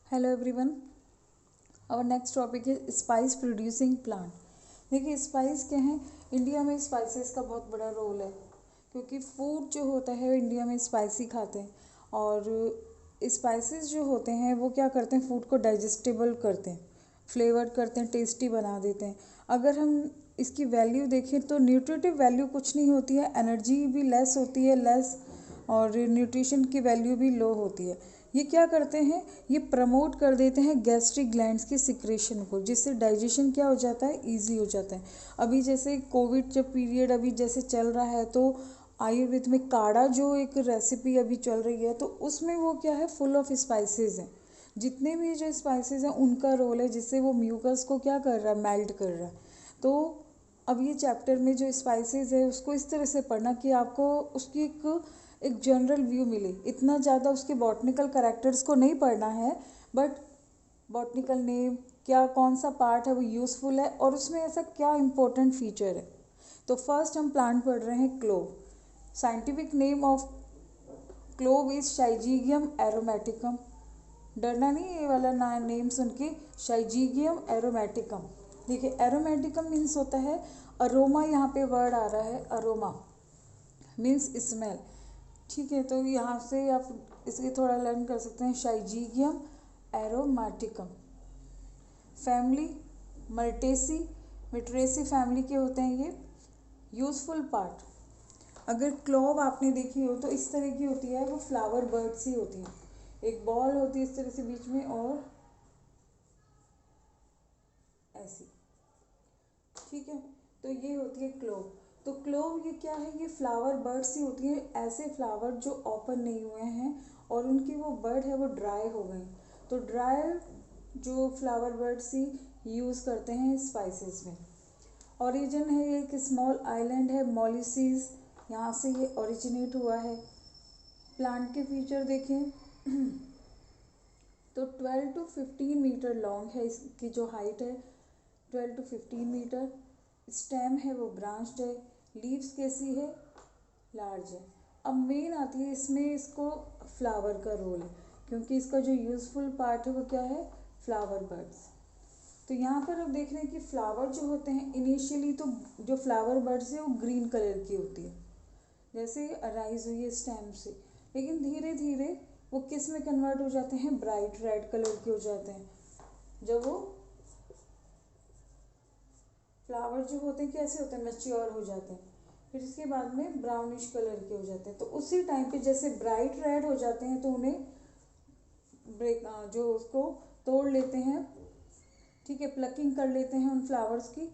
Hello everyone. और next topic है spice producing plant. देखिए स्पाइस क्या है, इंडिया में स्पाइसेस का बहुत बड़ा रोल है क्योंकि फूड जो होता है इंडिया में स्पाइसी खाते हैं। और स्पाइसेस जो होते हैं वो क्या करते हैं, फूड को डाइजेस्टेबल करते हैं, फ्लेवर करते हैं, टेस्टी बना देते हैं। अगर हम इसकी वैल्यू देखें तो न्यूट्रिटिव वैल्यू कुछ नहीं होती है, एनर्जी भी लेस होती है, लेस, और न्यूट्रिशन की वैल्यू भी लो होती है। ये क्या करते हैं, ये प्रमोट कर देते हैं गैस्ट्रिक ग्लैंड्स की सिक्रेशन को, जिससे डाइजेशन क्या हो जाता है, इजी हो जाता है। अभी जैसे कोविड जब पीरियड अभी जैसे चल रहा है तो आयुर्वेद में काढ़ा जो एक रेसिपी अभी चल रही है तो उसमें वो क्या है, फुल ऑफ स्पाइसेस हैं। जितने भी जो स्पाइसेस हैं उनका रोल है, जिससे वो म्यूकस को क्या कर रहा है, मेल्ट कर रहा है। तो अब ये चैप्टर में जो स्पाइसेस है उसको इस तरह से पढ़ना कि आपको उसकी एक जनरल व्यू मिले। इतना ज़्यादा उसके बॉटनिकल कैरेक्टर्स को नहीं पढ़ना है, बट बॉटनिकल नेम क्या, कौन सा पार्ट है वो यूज़फुल है और उसमें ऐसा क्या इम्पोर्टेंट फीचर है। तो फर्स्ट हम प्लांट पढ़ रहे हैं clove. Scientific name of clove is syzygium aromaticum. डरना नहीं ये वाला ना नेम सुन के, शाइजीगियम एरोमेटिकम। देखिए एरोमेटिकम मीन्स होता है अरोमा, यहाँ पे वर्ड आ रहा है अरोमा मीन्स स्मेल। ठीक है, तो यहाँ से आप इसके थोड़ा लर्न कर सकते हैं। शाइजीगियम एरोमेटिकम, फैमिली मल्टेसी, मिट्रेसी फैमिली के होते हैं ये। यूज़फुल पार्ट, अगर क्लोव आपने देखी हो तो इस तरह की होती है, वो फ्लावर बर्ड्स ही होती है। एक बॉल होती है इस तरह से बीच में और ऐसी, ठीक है। तो ये होती है क्लोव। तो क्लोव ये क्या है, ये फ्लावर बर्ड्स ही होती है, ऐसे फ्लावर जो ओपन नहीं हुए हैं और उनकी वो बर्ड है वो ड्राई हो गए। तो ड्राई जो फ्लावर बर्ड्स ही यूज़ करते हैं स्पाइसेस में। ओरिजिन है, ये एक स्मॉल आइलैंड है मॉलिसीज, यहाँ से ये ओरिजिनेट हुआ है। प्लांट के फीचर देखें तो 12 to 15 मीटर लॉन्ग है, इसकी जो हाइट है 12 to 15 मीटर। स्टेम है वो ब्रांच्ड है। लीव्स कैसी है, लार्ज है। अब मेन आती है इसमें इसको फ्लावर का रोल है, क्योंकि इसका जो यूज़फुल पार्ट है वो क्या है, फ्लावर बर्ड्स। तो यहाँ पर अब देख रहे हैं कि फ्लावर जो होते हैं इनिशियली तो जो फ्लावर बर्ड्स है वो ग्रीन कलर की होती है, जैसे अराइज हुई है स्टेम से, लेकिन धीरे धीरे वो किस में कन्वर्ट हो जाते हैं, ब्राइट रेड कलर के हो जाते हैं। जब वो फ्लावर जो होते हैं कैसे होते हैं, मैच्योर हो जाते हैं, फिर इसके बाद में ब्राउनिश कलर के हो जाते हैं। तो उसी टाइम पे जैसे ब्राइट रेड हो जाते हैं तो उन्हें ब्रेक जो उसको तोड़ लेते हैं, ठीक है, प्लकिंग कर लेते हैं उन फ्लावर्स की।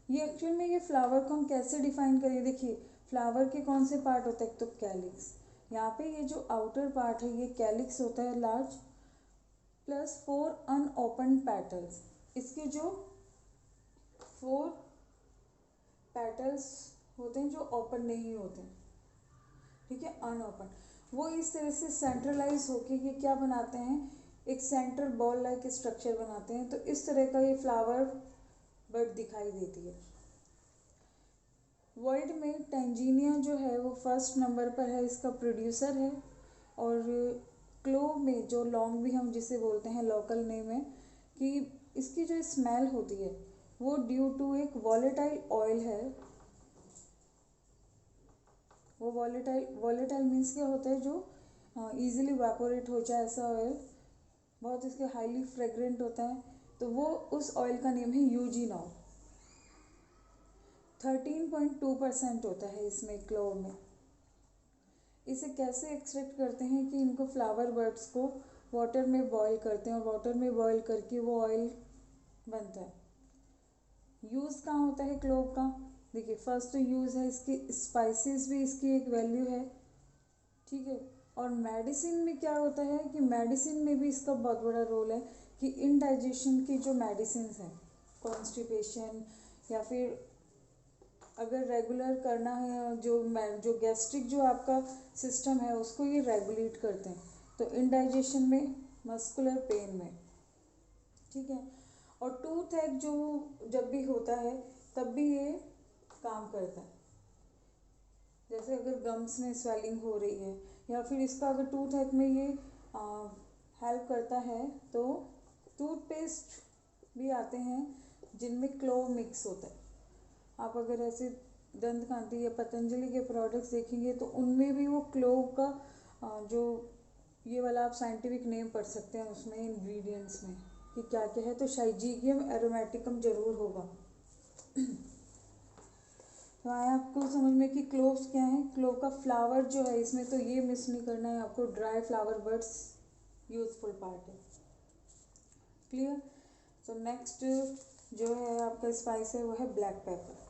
ये एक्चुअल में ये फ्लावर को हम कैसे डिफाइन करें, देखिए फ्लावर के कौन से पार्ट होते हैं, तो कैलिक्स। यहाँ पे ये जो आउटर पार्ट है ये कैलिक्स होता है लार्ज, प्लस 4 अनओपन पेटल्स। इसके जो 4 पेटल्स होते हैं जो ओपन नहीं होते, ठीक है, अनओपन। वो इस तरह से सेंट्रलाइज होके ये क्या बनाते हैं, एक सेंट्रल बॉल लाइक स्ट्रक्चर बनाते हैं। तो इस तरह का ये फ्लावर बर्ड दिखाई देती है। वर्ल्ड में टेंजीनिया जो है वो फर्स्ट नंबर पर है, इसका प्रोड्यूसर है। और क्लोव में जो लॉन्ग भी हम जिसे बोलते हैं लोकल नेम है, कि इसकी जो स्मेल होती है वो ड्यू टू एक वॉलेटाइल ऑयल है। वो वॉलेटाइल, वॉलेटाइल मीन्स क्या होता है, जो ईजिली वेपोरेट हो जाए ऐसा ऑयल, बहुत इसके हाईली फ्रेग्रेंट होता है। तो वो उस ऑयल का नेम है यूजीनॉल। 13.2% होता है इसमें क्लोव में। इसे कैसे एक्सट्रैक्ट करते हैं कि इनको फ्लावर बर्ड्स को वाटर में बॉईल करते हैं और वाटर में बॉईल करके वो ऑयल बनता है। यूज़ कहाँ होता है क्लोव का, देखिए फर्स्ट तो यूज़ है इसकी स्पाइसेस भी इसकी एक वैल्यू है, ठीक है। और मेडिसिन में क्या होता है कि मेडिसिन में भी इसका बहुत बड़ा रोल है, कि इनडाइजेशन की जो मेडिसिन हैं, कॉन्स्टिपेशन या फिर अगर रेगुलर करना है, जो गैस्ट्रिक जो आपका सिस्टम है उसको ये रेगुलेट करते हैं। तो इनडाइजेशन में, मस्कुलर पेन में, ठीक है। और टूथ एक जो जब भी होता है तब भी ये काम करता है, जैसे अगर गम्स में स्वेलिंग हो रही है या फिर इसका अगर टूथ हैक में ये हेल्प करता है। तो टूथपेस्ट भी आते हैं जिनमें क्लोव मिक्स होता है। आप अगर ऐसे दंत कांति या पतंजलि के प्रोडक्ट्स देखेंगे तो उनमें भी वो क्लोव का जो ये वाला आप साइंटिफिक नेम पढ़ सकते हैं उसमें इंग्रेडिएंट्स में कि क्या क्या है। तो शाइजीगियम एरोमेटिकम जरूर होगा। तो आया आपको समझ में कि क्लोव्स क्या है। क्लोव का फ्लावर जो है इसमें तो ये मिस नहीं करना है आपको, dry flower buds useful part है। क्लियर। तो नेक्स्ट जो है आपका स्पाइस है वो है black pepper.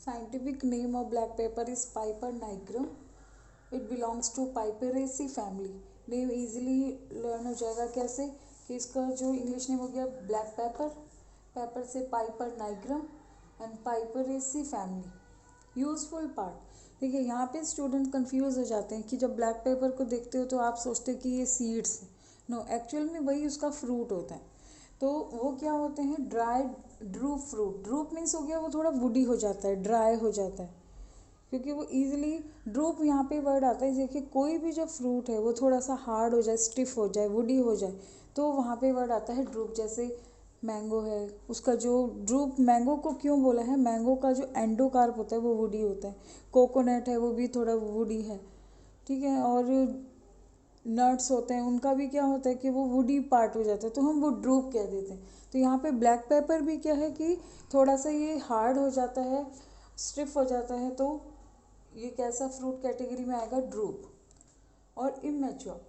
Scientific name of black pepper is piper nigrum. It belongs to piperaceae family. Name easily learn हो जाएगा कैसे कि इसका जो इंग्लिश नेम हो गया ब्लैक पेपर, पेपर से piper nigrum and piperaceae family. Useful part देखिए, यहाँ पे स्टूडेंट कंफ्यूज हो जाते हैं कि जब ब्लैक पेपर को देखते हो तो आप सोचते हैं कि ये सीड्स है। नो, एक्चुअल में वही उसका फ्रूट होता है। तो वो क्या होते हैं, dry drupe fruit. Drupe means हो गया वो थोड़ा वुडी हो जाता है, ड्राई हो जाता है, क्योंकि वो ईजिली ड्रूप यहाँ पे वर्ड आता है। देखिए कोई भी जब फ्रूट है वो थोड़ा सा हार्ड हो जाए, स्टिफ हो जाए, वुडी हो जाए तो वहाँ पे वर्ड आता है ड्रूप। जैसे मैंगो है, उसका जो ड्रूप, मैंगो को क्यों बोला है, मैंगो का जो एंडोकार्प होता है वो वुडी होता है। कोकोनट है वो भी थोड़ा वुडी है, ठीक है। और नट्स होते हैं उनका भी क्या होता है कि वो वुडी पार्ट हो जाता है, तो हम वो ड्रूप कह देते हैं। तो यहाँ पे ब्लैक पेपर भी क्या है कि थोड़ा सा ये हार्ड हो जाता है, स्टिफ हो जाता है, तो ये कैसा फ्रूट कैटेगरी में आएगा, ड्रूप। और इमेच्योर।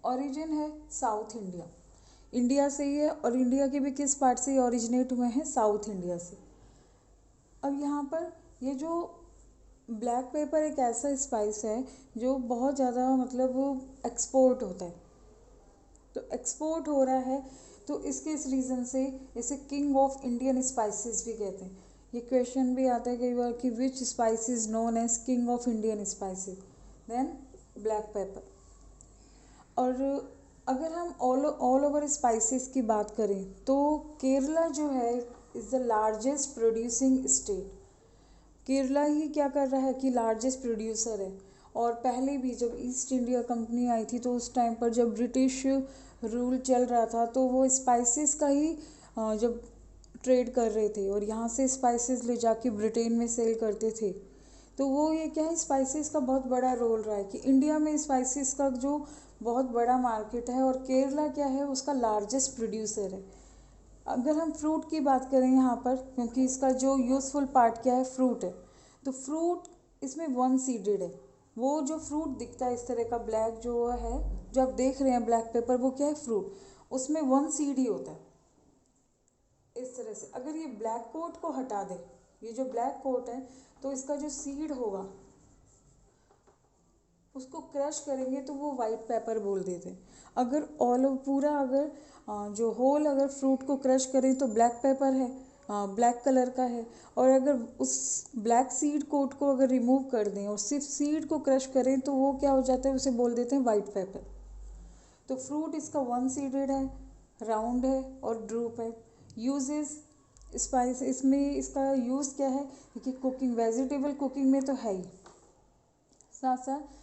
ओरिजिन है साउथ इंडिया, इंडिया से ही है। और इंडिया के भी किस पार्ट से ओरिजिनेट हुए हैं, साउथ इंडिया से। अब यहाँ पर ये जो ब्लैक पेपर एक ऐसा स्पाइस है जो बहुत ज़्यादा मतलब एक्सपोर्ट होता है। तो एक्सपोर्ट हो रहा है तो इसके इस रीज़न से इसे किंग ऑफ इंडियन स्पाइसेस भी कहते हैं। ये क्वेश्चन भी आता है कई बार कि which spice is known as king of Indian spices, then black pepper. और अगर हम ऑल ओवर स्पाइसेस की बात करें तो केरला जो है is the largest producing state. Kerala ही क्या कर रहा है कि लार्जेस्ट प्रोड्यूसर है। और पहले भी जब ईस्ट इंडिया कंपनी आई थी तो उस टाइम पर जब ब्रिटिश रूल चल रहा था तो वो स्पाइसेस का ही जब ट्रेड कर रहे थे और यहाँ से स्पाइसेस ले जाके ब्रिटेन में सेल करते थे। तो वो ये क्या है, स्पाइसेस का बहुत बड़ा रोल रहा है कि इंडिया में स्पाइसेस का जो बहुत बड़ा मार्केट है। और केरला क्या है, उसका लार्जेस्ट प्रोड्यूसर है। अगर हम फ्रूट की बात करें यहाँ पर, क्योंकि इसका जो यूज़फुल पार्ट क्या है, फ्रूट है, तो फ्रूट इसमें वन सीडेड है। वो जो फ्रूट दिखता है इस तरह का ब्लैक जो है, जो आप देख रहे हैं ब्लैक पेपर, वो क्या है, फ्रूट, उसमें वन सीड ही होता है। इस तरह से अगर ये ब्लैक कोट को हटा दे, ये जो ब्लैक कोट है, तो इसका जो सीड होगा उसको क्रश करेंगे तो वो वाइट पेपर बोल देते हैं। अगर ऑल पूरा अगर जो होल अगर फ्रूट को क्रश करें तो ब्लैक पेपर है, ब्लैक कलर का है। और अगर उस ब्लैक सीड कोट को अगर रिमूव कर दें और सिर्फ सीड को क्रश करें तो वो क्या हो जाता है, उसे बोल देते हैं वाइट पेपर। तो फ्रूट इसका वन सीडेड है, राउंड है और ड्रूप है। यूजेस स्पाइस, इसमें इसका यूज़ क्या है कि कुकिंग, वेजिटेबल कुकिंग में तो है ही, साथ साथ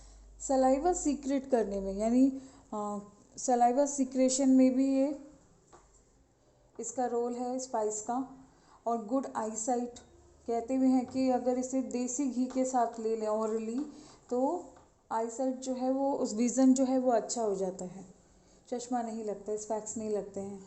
सलाइवा सीक्रेट करने में, यानी सलाइवा सीक्रेशन में भी ये इसका रोल है स्पाइस का। और गुड आईसाइट, कहते हुए हैं कि अगर इसे देसी घी के साथ ले लें ओरली तो आईसाइट जो है वो, उस विज़न जो है वो अच्छा हो जाता है, चश्मा नहीं लगता है, स्पेक्स नहीं लगते हैं।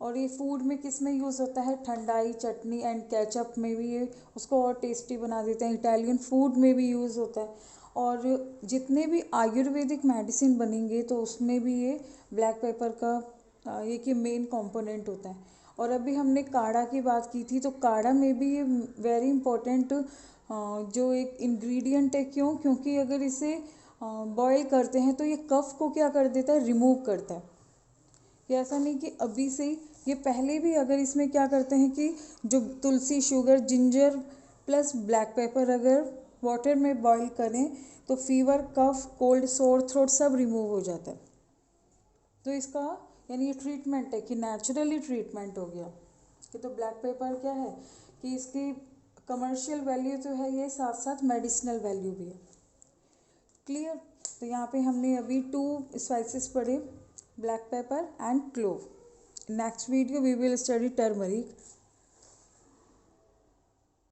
और ये फूड में किस में यूज़ होता है, ठंडाई, चटनी एंड केचप में भी ये उसको और टेस्टी बना देते हैं। इटालियन फूड में भी यूज़ होता है। और जितने भी आयुर्वेदिक मेडिसिन बनेंगे तो उसमें भी ये ब्लैक पेपर का ये कि मेन कंपोनेंट होता है। और अभी हमने काढ़ा की बात की थी, तो काढ़ा में भी ये वेरी इंपॉर्टेंट जो एक इंग्रेडिएंट है। क्यों, क्योंकि अगर इसे बॉईल करते हैं तो ये कफ को क्या कर देता है, रिमूव करता है। ये ऐसा नहीं कि अभी से, ये पहले भी अगर इसमें क्या करते हैं कि जो तुलसी, sugar, ginger plus black pepper अगर वाटर में बॉईल करें तो fever, cough, cold, sore throat सब रिमूव हो जाता है। तो इसका यानी ये ट्रीटमेंट है कि नेचुरली ट्रीटमेंट हो गया कि तो ब्लैक पेपर क्या है कि इसकी कमर्शियल वैल्यू तो है ये, साथ साथ मेडिसिनल वैल्यू भी है। क्लियर। तो यहाँ पे हमने अभी 2 स्पाइसेस पढ़े, black pepper and clove. Next video we will study turmeric.